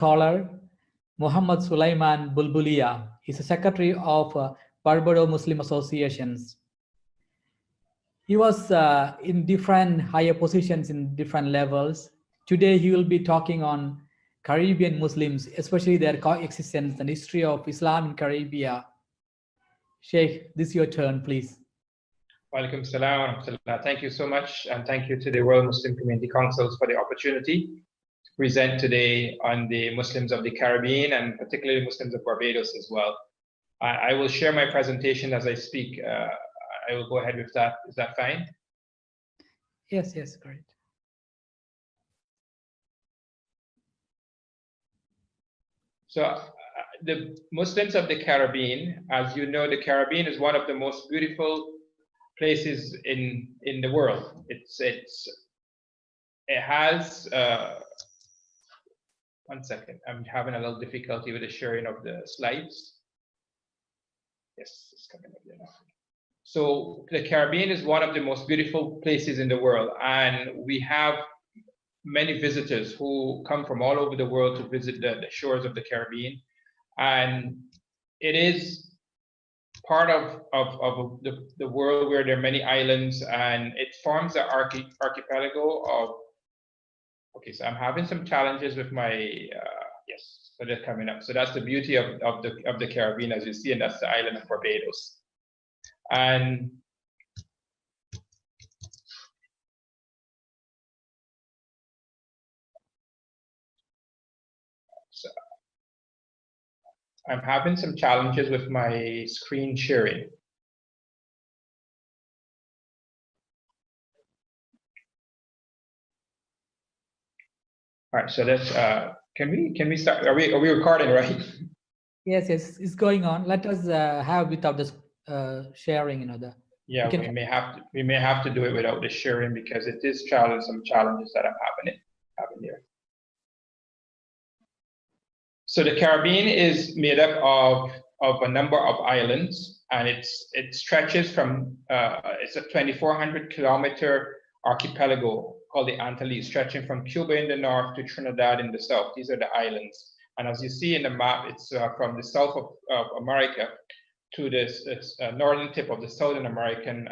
scholar, Muhammad Suleiman Bulbulia. He's a secretary of Barbados Muslim Associations. He was in different higher positions in different levels. Today, he will be talking on Caribbean Muslims, especially their coexistence and history of Islam in Caribbean. Sheikh, this is your turn, please. Walaikum salam wa rahmatullah. Thank you so much, and thank you to the World Muslim Community Councils for the opportunity to present today on the Muslims of the Caribbean and particularly Muslims of Barbados as well. I will share my presentation as I speak. I will go ahead with that. Is that fine? Yes, yes, great. So the Muslims of the Caribbean, as you know, the Caribbean is one of the most beautiful places in the world. It has one second, I'm having a little difficulty with the sharing of the slides. Yes, it's coming up there now. So the Caribbean is one of the most beautiful places in the world, and we have many visitors who come from all over the world to visit the shores of the Caribbean, and it is part of the world where there are many islands, and it forms an archipelago of. Okay, so I'm having some challenges with my yes, so they're coming up. So that's the beauty of the Caribbean, as you see, and that's the island of Barbados. And so I'm having some challenges with my screen sharing. All right, so let's can we start? Are we recording, right? Yes, yes, it's going on. Let us have without this sharing, Yeah, we may have to do it without the sharing because it is some challenges that I'm having here. So the Caribbean is made up of a number of islands, and it stretches from it's a 2,400 kilometer archipelago called the Antilles, stretching from Cuba in the north to Trinidad in the south. These are the islands, and as you see in the map, it's from the south of America to this northern tip of the Southern American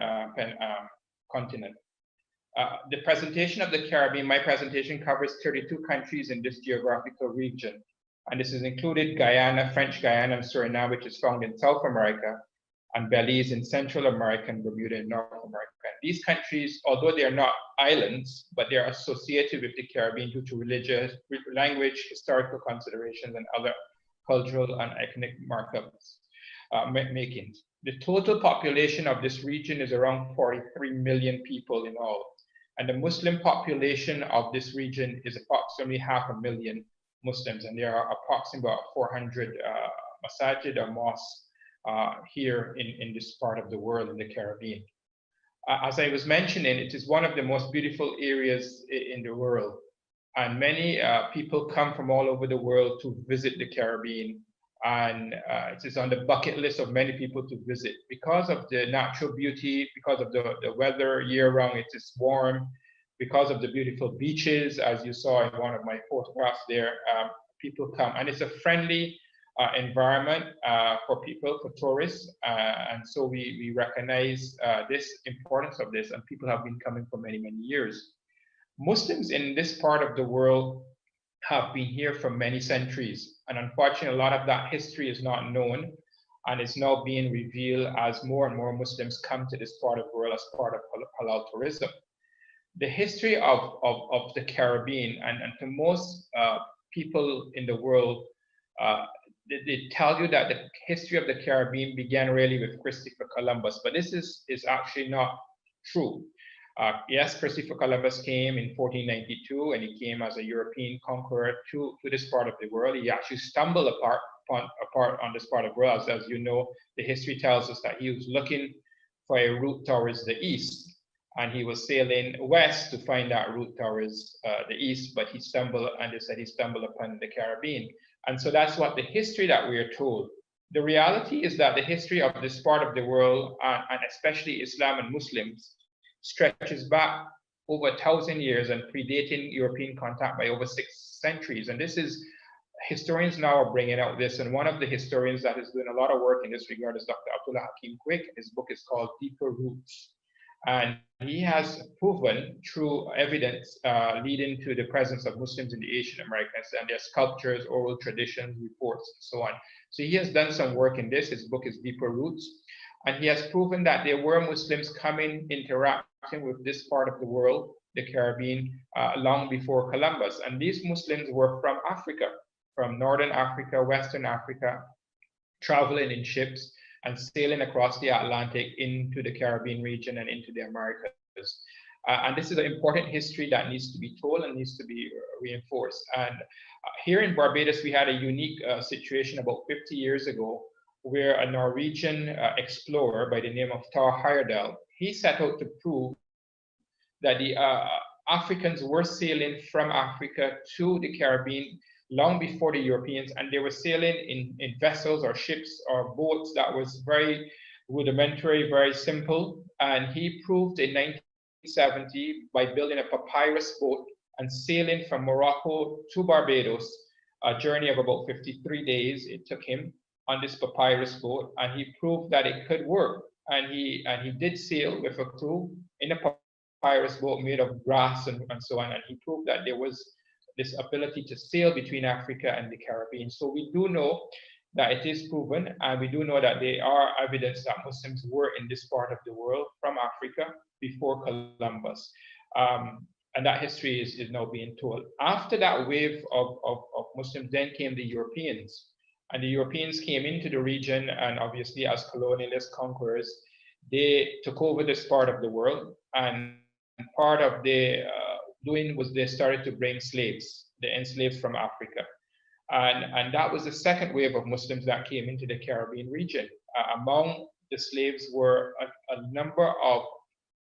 continent. The presentation of the Caribbean, my presentation covers 32 countries in this geographical region. And this is included Guyana, French Guyana, and Suriname, which is found in South America, and Belize in Central America, and Bermuda in North America. These countries, although they are not islands, but they are associated with the Caribbean due to religious, language, historical considerations, and other cultural and ethnic markups. Makings. The total population of this region is around 43 million people in all, and the Muslim population of this region is approximately 500,000 Muslims, and there are approximately about 400 masajid or mosques here in this part of the world, in the Caribbean. As I was mentioning, it is one of the most beautiful areas in the world, and many people come from all over the world to visit the Caribbean. And it is on the bucket list of many people to visit because of the natural beauty, because of the weather year-round. It is warm, because of the beautiful beaches, as you saw in one of my photographs there. People come, and it's a friendly environment for people, for tourists, and so we recognize this importance of this, and people have been coming for many, many years. Muslims in this part of the world have been here for many centuries, and unfortunately a lot of that history is not known, and it's now being revealed as more and more Muslims come to this part of the world as part of halal tourism. The history of the Caribbean, and to most people in the world, they tell you that the history of the Caribbean began really with Christopher Columbus, but this is actually not true. Yes, Christopher Columbus came in 1492, and he came as a European conqueror to this part of the world. He actually stumbled apart on this part of the world. As you know, the history tells us that he was looking for a route towards the east, and he was sailing west to find that route towards the east, but he stumbled, and they said he stumbled upon the Caribbean. And so that's what the history that we are told. The reality is that the history of this part of the world, and especially Islam and Muslims, stretches back over 1,000 years and predating European contact by over 6 centuries. And this is historians now are bringing out this, and one of the historians that is doing a lot of work in this regard is Dr. Abdullah Hakim Quick. His book is called Deeper Roots. And he has proven through evidence leading to the presence of Muslims in the Asian Americas and their sculptures, oral traditions, reports, and so on. So he has done some work in this. His book is Deeper Roots. And he has proven that there were Muslims coming, interacting with this part of the world, the Caribbean, long before Columbus. And these Muslims were from Africa, from Northern Africa, Western Africa, traveling in ships and sailing across the Atlantic into the Caribbean region and into the Americas. And this is an important history that needs to be told and needs to be reinforced. And here in Barbados, we had a unique situation about 50 years ago, where a Norwegian explorer by the name of Tar Heyerdahl, he set out to prove that the Africans were sailing from Africa to the Caribbean long before the Europeans, and they were sailing in vessels or ships or boats that was very rudimentary, very simple. And he proved in 1970 by building a papyrus boat and sailing from Morocco to Barbados, a journey of about 53 days it took him on this papyrus boat, and he proved that it could work. And he did sail with a crew in a papyrus boat made of grass and so on, and he proved that there was this ability to sail between Africa and the Caribbean. So we do know that it is proven, and we do know that there are evidence that Muslims were in this part of the world from Africa before Columbus. And that history is now being told. After that wave of Muslims, then came the Europeans. And the Europeans came into the region, and obviously as colonialist conquerors, they took over this part of the world. And part of the doing was they started to bring slaves, the enslaved from Africa. And that was the second wave of Muslims that came into the Caribbean region. Among the slaves were a number of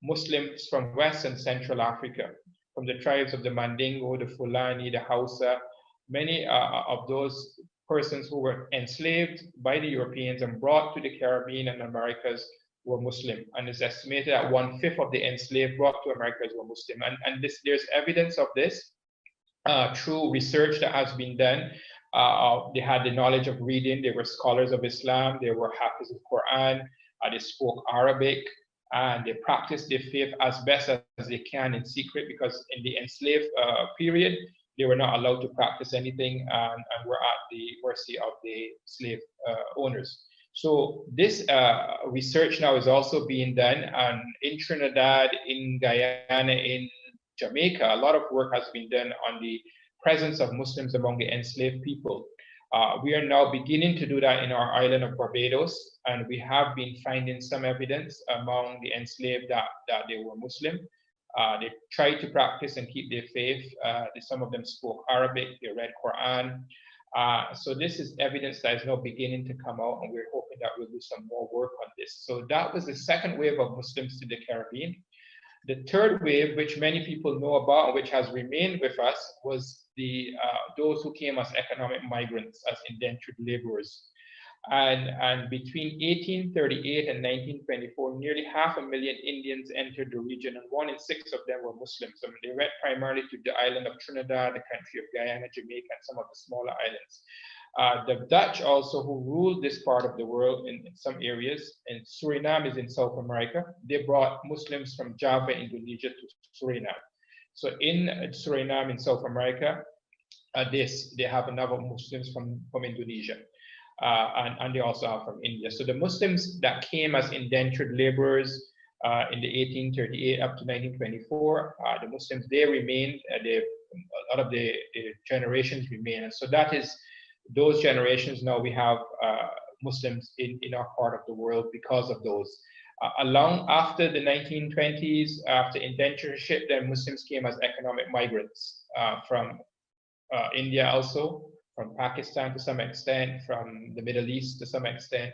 Muslims from West and Central Africa, from the tribes of the Mandingo, the Fulani, the Hausa. Many of those persons who were enslaved by the Europeans and brought to the Caribbean and Americas were Muslim, and it's estimated that 1/5 of the enslaved brought to Americas were Muslim. And there's evidence of this through research that has been done. They had the knowledge of reading, they were scholars of Islam, they were Hafiz of Quran, they spoke Arabic, and they practiced their faith as best as they can in secret, because in the enslaved period, they were not allowed to practice anything and were at the mercy of the slave owners. So this research now is also being done, and in Trinidad, in Guyana, in Jamaica, a lot of work has been done on the presence of Muslims among the enslaved people. We are now beginning to do that in our island of Barbados, and we have been finding some evidence among the enslaved that they were Muslim. They tried to practice and keep their faith. Some of them spoke Arabic, they read Quran. So this is evidence that is now beginning to come out, and we're hoping that we'll do some more work on this. So that was the second wave of Muslims to the Caribbean. The third wave, which many people know about, which has remained with us, was those who came as economic migrants, as indentured laborers. And between 1838 and 1924, nearly 500,000 Indians entered the region, and 1 in 6 of them were Muslims. I mean, they went primarily to the island of Trinidad, the country of Guyana, Jamaica, and some of the smaller islands. The Dutch also, who ruled this part of the world in some areas, and Suriname is in South America, they brought Muslims from Java, Indonesia to Suriname. So in Suriname in South America, they have another Muslims from Indonesia. And they also are from India. So the Muslims that came as indentured laborers in the 1838 up to 1924, the Muslims, they remained, a lot of the generations remain. And so that is those generations. Now we have Muslims in our part of the world because of those. Along after the 1920s, after indentureship, then Muslims came as economic migrants from India also, from Pakistan to some extent, from the Middle East to some extent.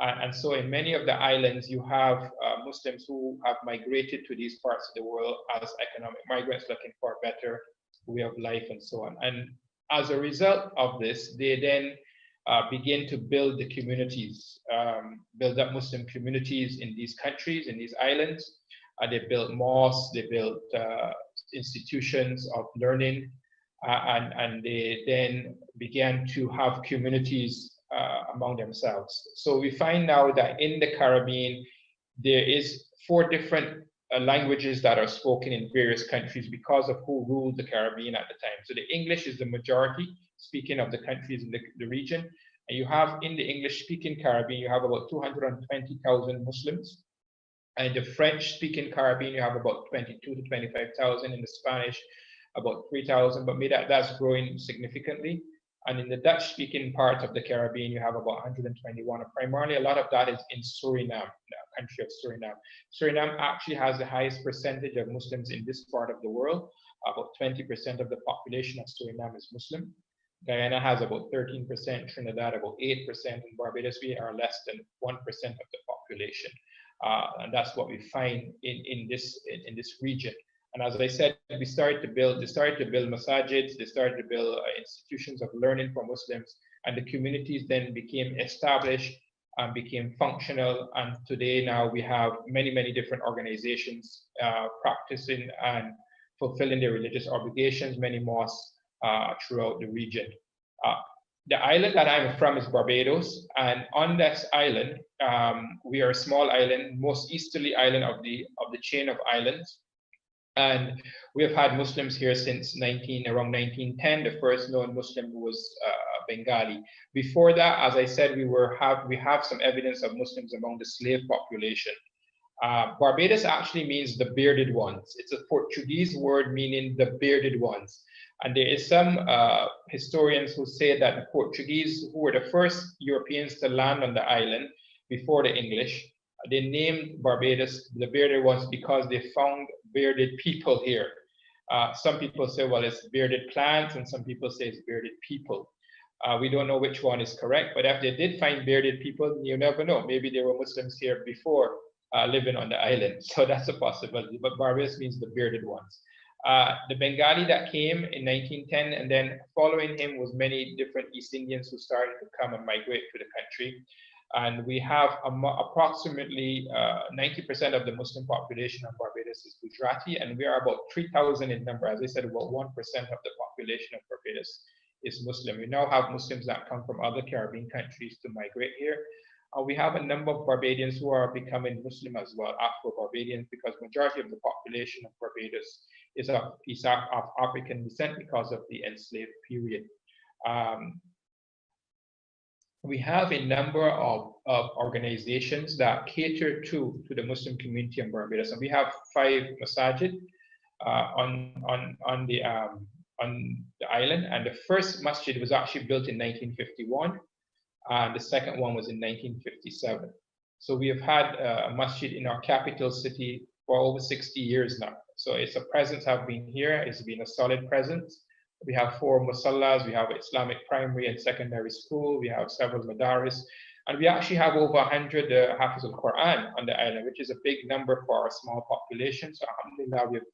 And so in many of the islands, you have Muslims who have migrated to these parts of the world as economic migrants looking for a better way of life and so on. And as a result of this, they then begin to build the communities, build up Muslim communities in these countries, in these islands. They built mosques, they built institutions of learning, and they then began to have communities among themselves. So we find now that in the Caribbean, there is 4 different languages that are spoken in various countries because of who ruled the Caribbean at the time. So the English is the majority speaking of the countries in the region. And you have in the English-speaking Caribbean, you have about 220,000 Muslims. And the French-speaking Caribbean, you have about 22 to 25,000. In the Spanish, about 3,000. But that's growing significantly. And in the Dutch-speaking part of the Caribbean, you have about 121. And primarily, a lot of that is in Suriname, the country of Suriname. Suriname actually has the highest percentage of Muslims in this part of the world. About 20% of the population of Suriname is Muslim. Guyana has about 13%, Trinidad about 8%, and Barbados, we are less than 1% of the population. And that's what we find in this region. And as I said, they started to build masajids, they started to build institutions of learning for Muslims, and the communities then became established and became functional. And today now we have many, many different organizations practicing and fulfilling their religious obligations, many mosques throughout the region. The island that I'm from is Barbados, and on this island, we are a small island, most easterly island of the chain of islands. And we have had Muslims here since around 1910. The first known Muslim was Bengali. Before that, as I said, we have some evidence of Muslims among the slave population. Barbados actually means the bearded ones. It's a Portuguese word meaning the bearded ones. And there is some historians who say that the Portuguese, who were the first Europeans to land on the island before the English, they named Barbados the bearded ones because they found bearded people here. Some people say, well, it's bearded plants, and some people say it's bearded people. We don't know which one is correct, but if they did find bearded people, you never know. Maybe there were Muslims here before living on the island. So that's a possibility, but Barbados means the bearded ones. The Bengali that came in 1910, and then following him was many different East Indians who started to come and migrate to the country. And we have approximately 90% of the Muslim population of Barbados is Gujarati, and we are about 3,000 in number. As I said, about 1% of the population of Barbados is Muslim. We now have Muslims that come from other Caribbean countries to migrate here. We have a number of Barbadians who are becoming Muslim as well, Afro-Barbadians, because majority of the population of Barbados is of African descent because of the enslaved period. We have a number of organizations that cater to the Muslim community in Barbados, and we have 5 masajid on the island. And the first masjid was actually built in 1951, and the second one was in 1957. So we have had a masjid in our capital city for over 60 years now. So it's a presence have been here. It's been a solid presence. We have 4 musallas, we have Islamic primary and secondary school, we have several madaris, and we actually have over 100 Hafiz al-Quran on the island, which is a big number for our small population. So alhamdulillah, we've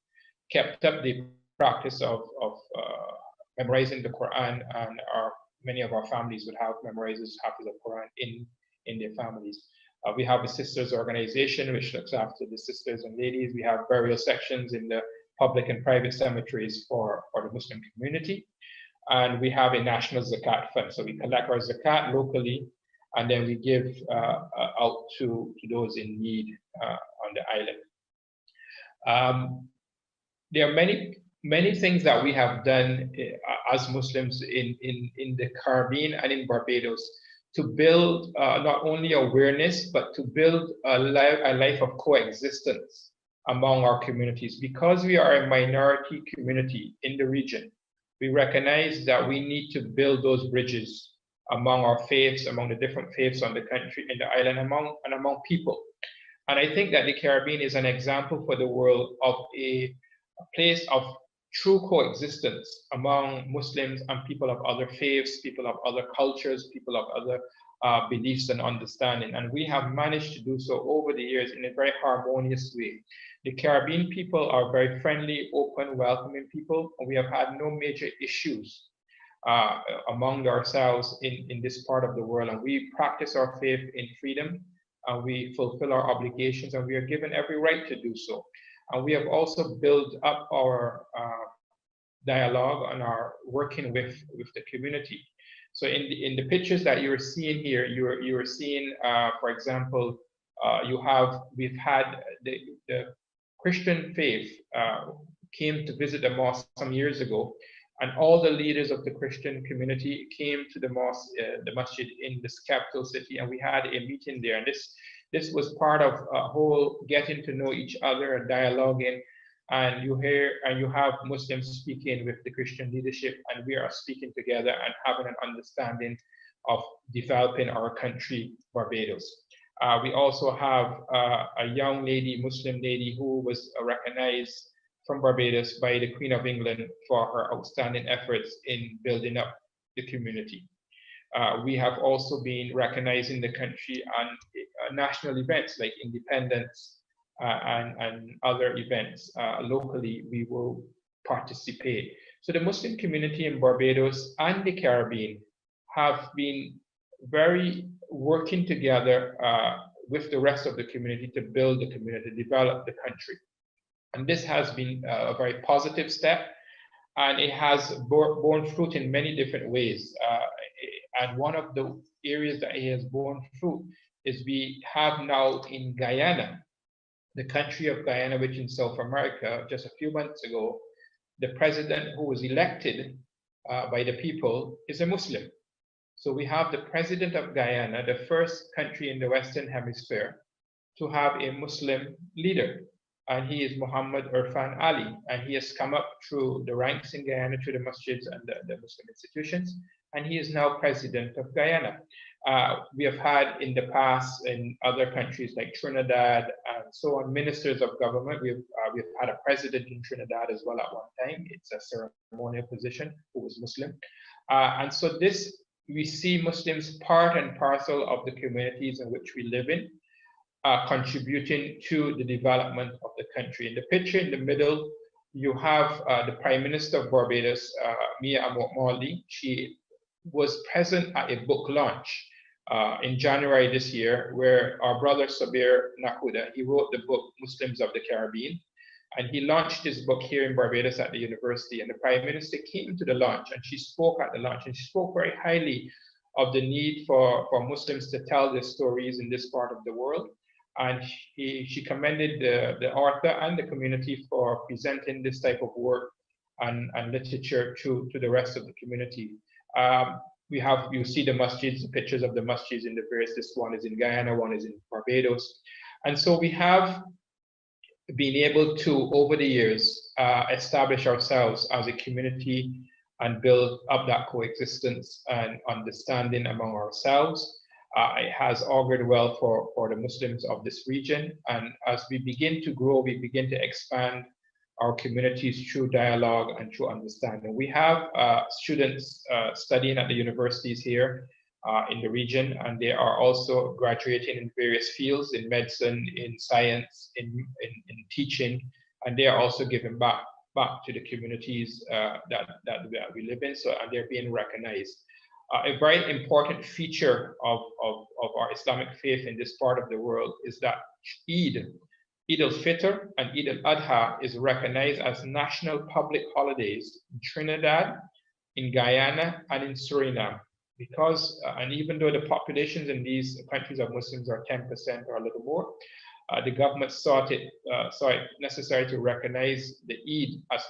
kept up the practice of memorizing the Quran, and many of our families would have memorizes Hafiz al-Quran in their families. We have a sisters organization which looks after the sisters and ladies. We have burial sections in the public and private cemeteries for the Muslim community. And we have a national zakat fund. So we collect our zakat locally, and then we give out to those in need on the island. There are many things that we have done as Muslims in the Caribbean and in Barbados to build not only awareness, but to build a life of coexistence among our communities. Because we are a minority community in the region, we recognize that we need to build those bridges among our faiths, among the different faiths on the country, in the island, among people. And I think that the Caribbean is an example for the world of a place of true coexistence among Muslims and people of other faiths, people of other cultures, people of other beliefs and understanding. And we have managed to do so over the years in a very harmonious way. The Caribbean people are very friendly, open, welcoming people, and we have had no major issues among ourselves in this part of the world. And we practice our faith in freedom, and we fulfill our obligations, and we are given every right to do so. And we have also built up our dialogue and are working with the community. So in the pictures that you're seeing here, you're seeing, for example, we've had the Christian faith came to visit the mosque some years ago, and all the leaders of the Christian community came to the mosque, the masjid in this capital city, and we had a meeting there. And this was part of a whole getting to know each other and dialoguing. And you have Muslims speaking with the Christian leadership, and we are speaking together and having an understanding of developing our country, Barbados. We also have a young lady, Muslim lady, who was recognized from Barbados by the Queen of England for her outstanding efforts in building up the community. We have also been recognizing the country on national events like Independence and other events. Locally, we will participate. So the Muslim community in Barbados and the Caribbean have been very working together with the rest of the community to build the community, develop the country. And this has been a very positive step, and it has borne fruit in many different ways. And one of the areas that it has borne fruit is we have now in Guyana, the country of Guyana, which in South America, just a few months ago, the president who was elected by the people is a Muslim. So we have the president of Guyana, the first country in the Western Hemisphere to have a Muslim leader. And he is Muhammad Irfan Ali. And he has come up through the ranks in Guyana, through the masjids and the Muslim institutions. And he is now president of Guyana. We have had in the past in other countries like Trinidad and so on, ministers of government. We've had a president in Trinidad as well at one time. It's a ceremonial position who was Muslim. And so this, we see Muslims part and parcel of the communities in which we live in, contributing to the development of the country. In the picture in the middle, you have the Prime Minister of Barbados, Mia Amot-Mawley. She was present at a book launch in January this year, where our brother Sabir Nakuda, he wrote the book Muslims of the Caribbean, and he launched his book here in Barbados at the university. And the Prime Minister came to the launch, and she spoke at the launch, and she spoke very highly of the need for Muslims to tell their stories in this part of the world. And she commended the author and the community for presenting this type of work and literature to the rest of the community. You see the masjids, the pictures of the masjids in the various, this one is in Guyana, one is in Barbados. And so we have been able to, over the years, establish ourselves as a community and build up that coexistence and understanding among ourselves. It has augured well for the Muslims of this region. And as we begin to grow, we begin to expand our communities through dialogue and through understanding. We have students studying at the universities here in the region, and they are also graduating in various fields, in medicine, in science, in teaching, and they are also giving back to the communities that we live in, and they're being recognized. A very important feature of our Islamic faith in this part of the world is that Eid al-Fitr and Eid al-Adha is recognized as national public holidays in Trinidad, in Guyana, and in Suriname. Because, and even though the populations in these countries of Muslims are 10% or a little more, the government saw it necessary to recognize the Eid as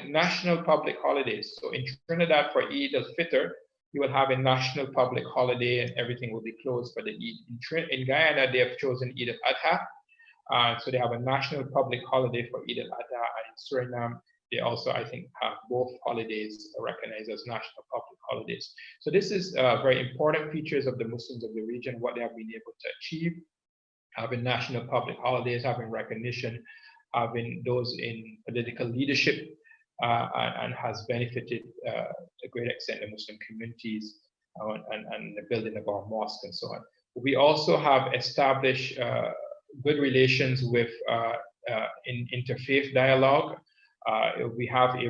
national public holidays. So in Trinidad for Eid al-Fitr, you will have a national public holiday and everything will be closed for the Eid. In Guyana, they have chosen Eid al-Adha. So they have a national public holiday for Eid al-Adha, and in Suriname, they also, I think, have both holidays recognized as national public holidays. So this is very important features of the Muslims of the region, what they have been able to achieve, having national public holidays, having recognition, having those in political leadership, and has benefited to a great extent the Muslim communities and the building of our mosques and so on. We also have established good relations with in interfaith dialogue. We have a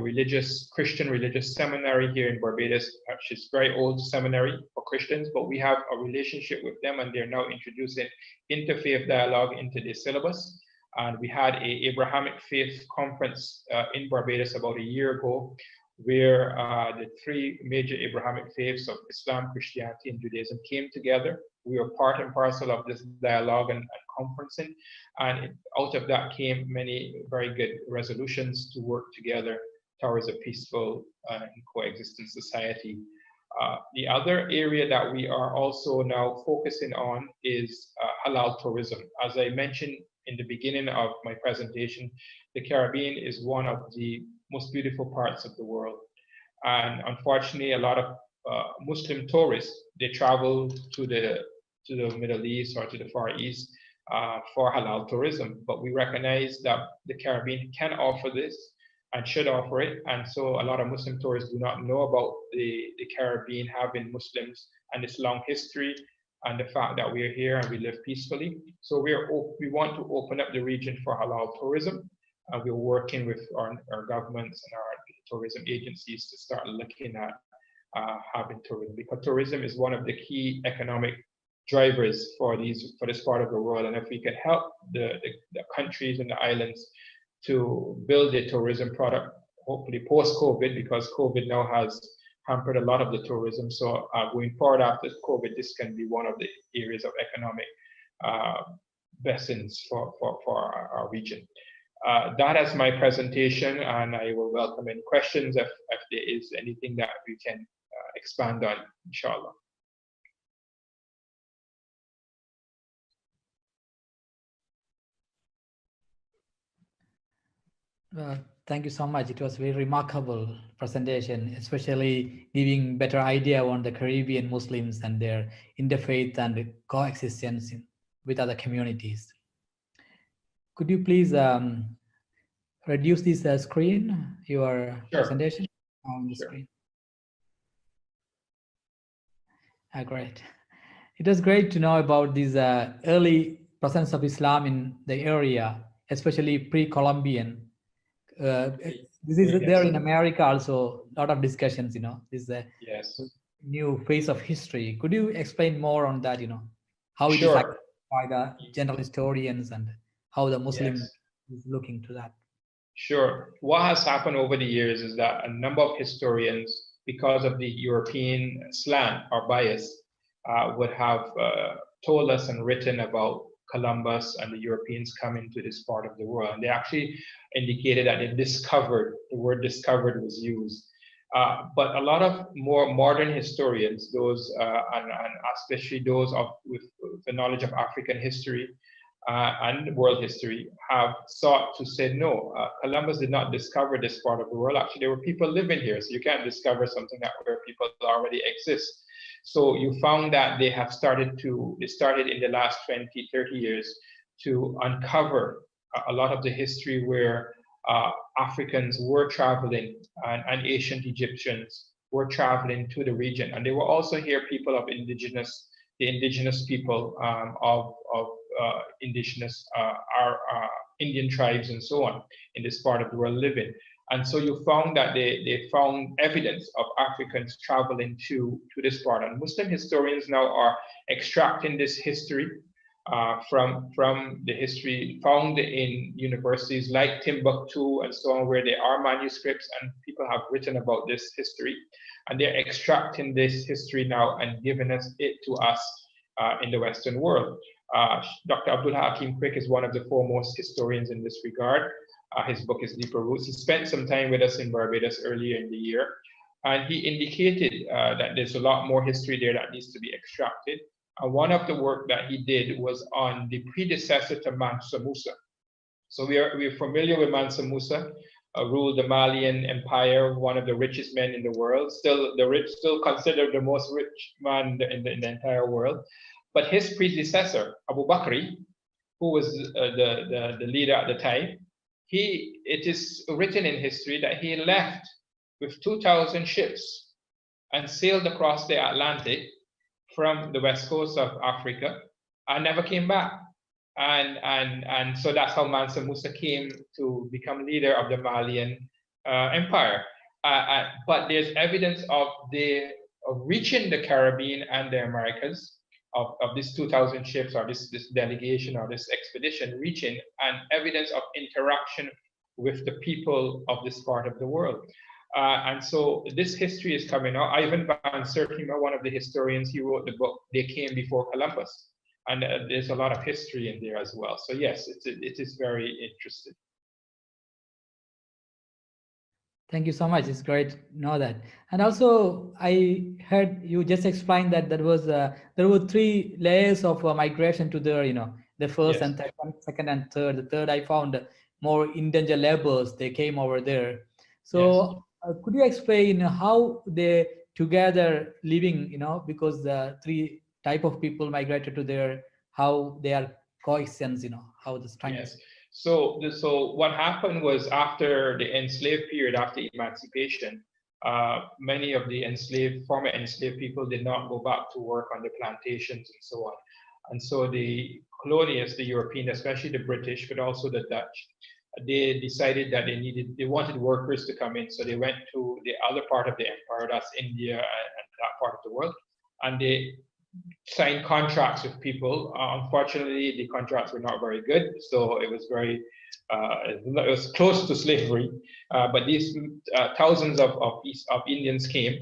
Christian religious seminary here in Barbados, which is a very old seminary for Christians, but we have a relationship with them, and they're now introducing interfaith dialogue into their syllabus. And we had an Abrahamic faith conference in Barbados about a year ago, where the three major Abrahamic faiths of Islam, Christianity, and Judaism came together. We were part and parcel of this dialogue and conferencing, and out of that came many very good resolutions to work together towards a peaceful and coexistent society. The other area that we are also now focusing on is halal tourism. As I mentioned in the beginning of my presentation, the Caribbean is one of the most beautiful parts of the world. And unfortunately, a lot of Muslim tourists, they travel to the Middle East or to the Far East for halal tourism. But we recognize that the Caribbean can offer this and should offer it. And so a lot of Muslim tourists do not know about the Caribbean having Muslims and its long history and the fact that we are here and we live peacefully. So we want to open up the region for halal tourism. And we're working with our governments and our tourism agencies to start looking at having tourism, because tourism is one of the key economic drivers for this part of the world. And if we can help the countries and the islands to build a tourism product, hopefully post-COVID, because COVID now has hampered a lot of the tourism. So going forward after COVID, this can be one of the areas of economic blessings for our region. That is my presentation, and I will welcome any questions if there is anything that we can expand on, inshallah. Thank you so much. It was a very remarkable presentation, especially giving better idea on the Caribbean Muslims and their interfaith and coexistence with other communities. Could you please reduce this screen, your presentation on the screen? Great. It was great to know about this early presence of Islam in the area, especially pre-Columbian. This is there in America also, a lot of discussions, this is a new phase of history. Could you explain more on that, how it is acted by the general historians and how the Muslim is looking to that? Sure. What has happened over the years is that a number of historians, because of the European slant or bias, would have told us and written about Columbus and the Europeans coming to this part of the world. And they actually indicated that they discovered, the word discovered was used. But a lot of more modern historians, those and especially those with the knowledge of African history and world history, have sought to say, no, Columbus did not discover this part of the world. Actually, there were people living here, so you can't discover something where people already exist. So you found that they started in the last 20, 30 years to uncover a lot of the history where Africans were traveling and ancient Egyptians were traveling to the region. And they were also here people of the indigenous people of indigenous Indian tribes and so on in this part of the world living. And so you found that they found evidence of Africans traveling to this part. And Muslim historians now are extracting this history from the history found in universities like Timbuktu and so on, where there are manuscripts and people have written about this history. And they're extracting this history now and giving it to us in the Western world. Dr. Abdul Hakim Quick is one of the foremost historians in this regard. His book is Deeper Roots. He spent some time with us in Barbados earlier in the year, and he indicated that there's a lot more history there that needs to be extracted. One of the work that he did was on the predecessor to Mansa Musa. So we're familiar with Mansa Musa, ruled the Malian Empire, one of the richest men in the world, still considered the most rich man in the entire world. But his predecessor, Abu Bakr, who was the leader at the time, it is written in history that he left with 2,000 ships and sailed across the Atlantic from the west coast of Africa and never came back. And so that's how Mansa Musa came to become leader of the Malian Empire. But there's evidence of reaching the Caribbean and the Americas, of these 2,000 ships or this delegation or this expedition reaching, and evidence of interaction with the people of this part of the world. And so this history is coming out. Ivan van Sertima, one of the historians, he wrote the book, They Came Before Columbus. And there's a lot of history in there as well. So yes, it is very interesting. Thank you so much. It's great to know that. And also, I heard you just explained that there were 3 layers of migration to there. The first Yes. and second and third. The third, I found more indentured laborers. They came over there. So, could you explain how they together living? Because the 3 type of people migrated to there, how they are coexistence. How the strength. Yes. So what happened was after the enslaved period, after emancipation, many of the former enslaved people did not go back to work on the plantations and so on. And so the colonialists, the European, especially the British, but also the Dutch, they decided that they wanted workers to come in. So they went to the other part of the empire, that's India and that part of the world, and they signed contracts with people. Unfortunately, the contracts were not very good, so it was it was close to slavery. But these thousands of Indians came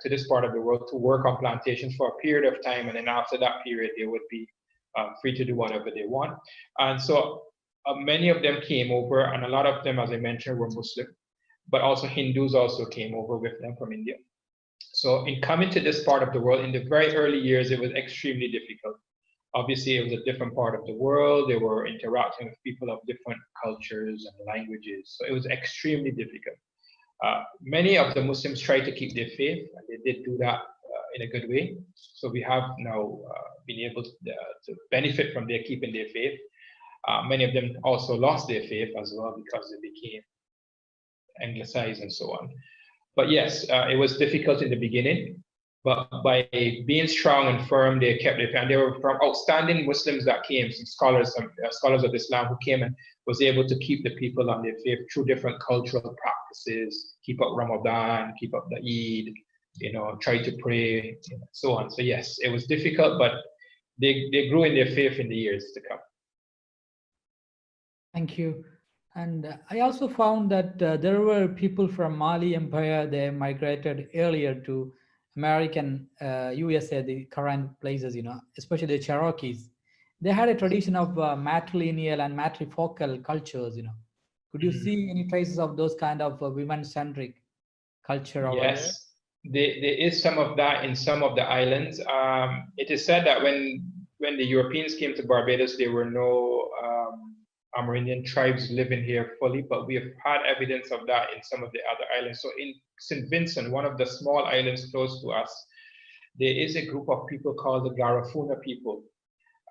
to this part of the world to work on plantations for a period of time, and then after that period, they would be free to do whatever they want. And so many of them came over, and a lot of them, as I mentioned, were Muslim, but also Hindus also came over with them from India. So in coming to this part of the world, in the very early years, it was extremely difficult. Obviously, it was a different part of the world. They were interacting with people of different cultures and languages. So it was extremely difficult. Many of the Muslims tried to keep their faith, and they did do that in a good way. So we have now been able to benefit from their keeping their faith. Many of them also lost their faith as well because they became anglicized and so on. But yes, it was difficult in the beginning, but by being strong and firm, they kept it. And they were from outstanding Muslims that came, some scholars of Islam who came and was able to keep the people on their faith through different cultural practices, keep up Ramadan, keep up the Eid, try to pray, so on. So yes, it was difficult, but they grew in their faith in the years to come. Thank you. And I also found that there were people from Mali Empire. They migrated earlier to American USA, the current places, especially the Cherokees. They had a tradition of matrilineal and matrifocal cultures. Could you see any traces of those kind of women-centric culture over there? Yes, there is some of that in some of the islands. It is said that when the Europeans came to Barbados, there were no Amerindian tribes living here fully, but we have had evidence of that in some of the other islands. So in St. Vincent, one of the small islands close to us, there is a group of people called the Garifuna people,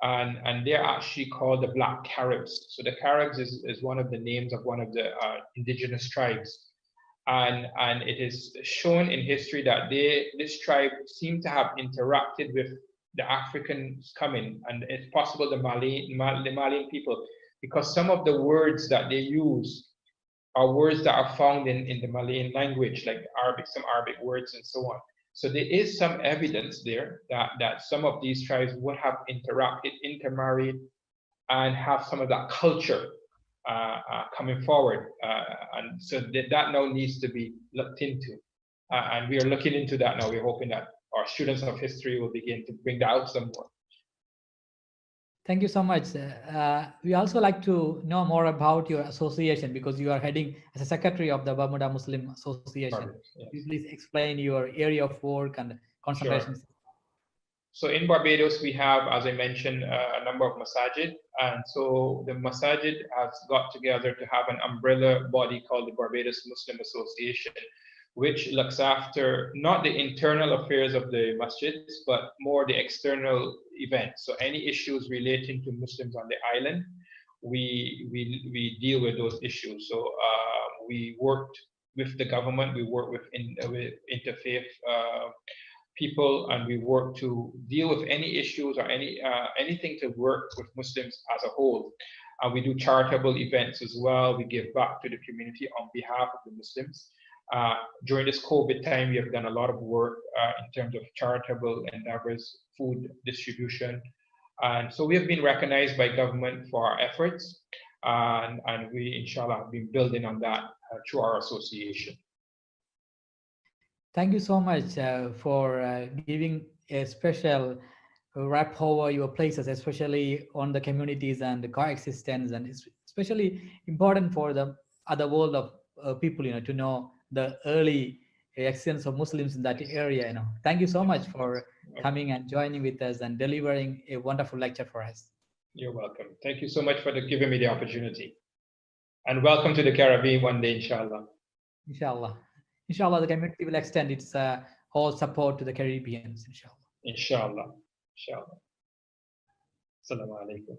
and they're actually called the Black Caribs. So the Caribs is one of the names of one of the indigenous tribes. And it is shown in history that this tribe seemed to have interacted with the Africans coming, and it's possible the Malian people, because some of the words that they use are words that are found in the Malayan language, like some Arabic words and so on. So there is some evidence there that some of these tribes would have interacted, intermarried, and have some of that culture coming forward. And so that now needs to be looked into. And we are looking into that now. We're hoping that our students of history will begin to bring that out some more. Thank you so much. We also like to know more about your association, because you are heading as a secretary of the Bermuda Muslim Association. Yes. Please explain your area of work and concentration. Sure. So in Barbados, we have, as I mentioned, a number of masajid. And so the masajid has got together to have an umbrella body called the Barbados Muslim Association, which looks after not the internal affairs of the masjids, but more the external events. So any issues relating to Muslims on the island, we deal with those issues. So we worked with the government, we work with interfaith people, and we work to deal with any issues or anything to work with Muslims as a whole. We do charitable events as well. We give back to the community on behalf of the Muslims. During this COVID time, we have done a lot of work in terms of charitable endeavors, food distribution. And so we have been recognized by government for our efforts. And we, inshallah, have been building on that through our association. Thank you so much for giving a special wrap over your places, especially on the communities and the coexistence, and it's especially important for the other world of people, to know the early existence of Muslims in that area. Thank you so much for coming and joining with us and delivering a wonderful lecture for us. You're welcome. Thank you so much for giving me the opportunity. And welcome to the Caribbean one day, inshallah. Inshallah. Inshallah, the community will extend its whole support to the Caribbeans, inshallah. Inshallah. Inshallah. Assalamu alaikum.